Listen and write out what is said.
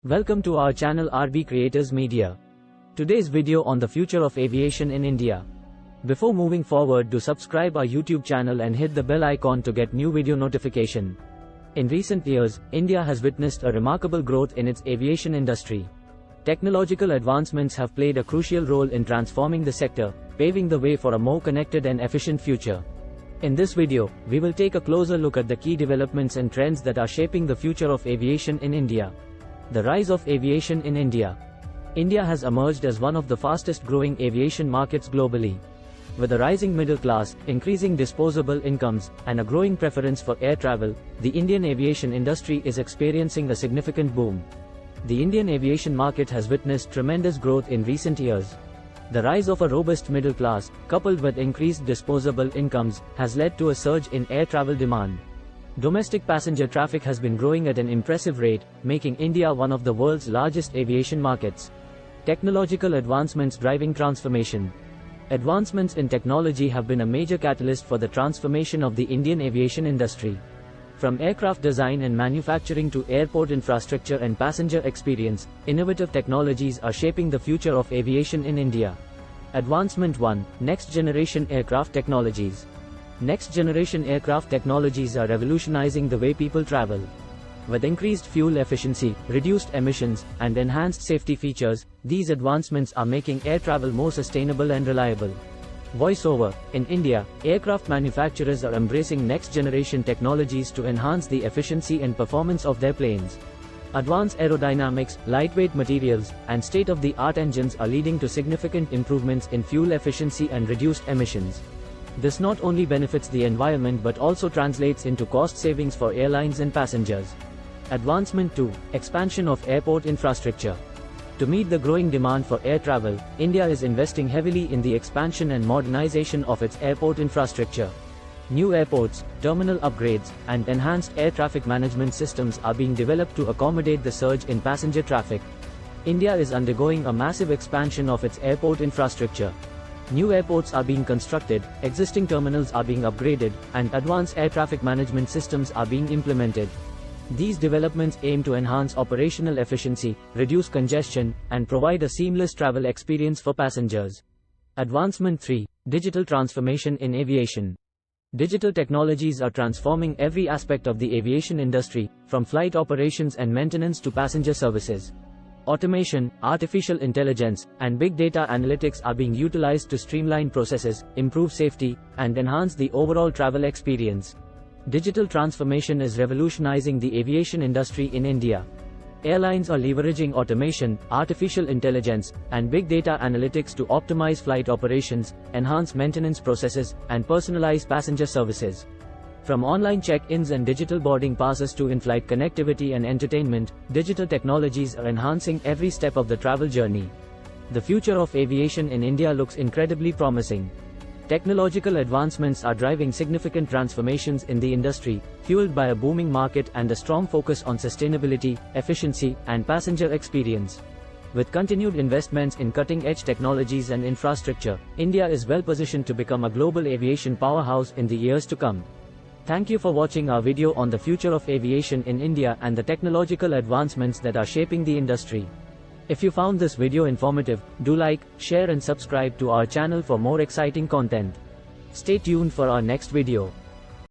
Welcome to our channel RB Creators Media. Today's video on the future of aviation in India. Before moving forward, do subscribe our YouTube channel and hit the bell icon to get new video notification. In recent years, India has witnessed a remarkable growth in its aviation industry. Technological advancements have played a crucial role in transforming the sector, paving the way for a more connected and efficient future. In this video, we will take a closer look at the key developments and trends that are shaping the future of aviation in India. The rise of aviation in India. India has emerged as one of the fastest growing aviation markets globally. With a rising middle class, increasing disposable incomes, and a growing preference for air travel, the Indian aviation industry is experiencing a significant boom. The Indian aviation market has witnessed tremendous growth in recent years. The rise of a robust middle class, coupled with increased disposable incomes, has led to a surge in air travel demand. Domestic passenger traffic has been growing at an impressive rate, making India one of the world's largest aviation markets. Technological advancements driving transformation. Advancements in technology have been a major catalyst for the transformation of the Indian aviation industry. From aircraft design and manufacturing to airport infrastructure and passenger experience, innovative technologies are shaping the future of aviation in India. Advancement 1. Next-generation aircraft technologies. Next-generation aircraft technologies are revolutionizing the way people travel. With increased fuel efficiency, reduced emissions, and enhanced safety features, these advancements are making air travel more sustainable and reliable. Voiceover. In India, aircraft manufacturers are embracing next-generation technologies to enhance the efficiency and performance of their planes. Advanced aerodynamics, lightweight materials, and state-of-the-art engines are leading to significant improvements in fuel efficiency and reduced emissions. This not only benefits the environment but also translates into cost savings for airlines and passengers. Advancement 2. Expansion of airport infrastructure. To meet the growing demand for air travel, India is investing heavily in the expansion and modernization of its airport infrastructure. New airports, terminal upgrades, and enhanced air traffic management systems are being developed to accommodate the surge in passenger traffic. India is undergoing a massive expansion of its airport infrastructure. New airports are being constructed, existing terminals are being upgraded, and advanced air traffic management systems are being implemented. These developments aim to enhance operational efficiency, reduce congestion, and provide a seamless travel experience for passengers. Advancement 3. Digital transformation in aviation. Digital technologies are transforming every aspect of the aviation industry, from flight operations and maintenance to passenger services. Automation, artificial intelligence, and big data analytics are being utilized to streamline processes, improve safety, and enhance the overall travel experience. Digital transformation is revolutionizing the aviation industry in India. Airlines are leveraging automation, artificial intelligence, and big data analytics to optimize flight operations, enhance maintenance processes, and personalize passenger services. From online check-ins and digital boarding passes to in-flight connectivity and entertainment, digital technologies are enhancing every step of the travel journey. The future of aviation in India looks incredibly promising. Technological advancements are driving significant transformations in the industry, fueled by a booming market and a strong focus on sustainability, efficiency, and passenger experience. With continued investments in cutting-edge technologies and infrastructure, India is well positioned to become a global aviation powerhouse in the years to come. Thank you for watching our video on the future of aviation in India and the technological advancements that are shaping the industry. If you found this video informative, do like, share and subscribe to our channel for more exciting content. Stay tuned for our next video.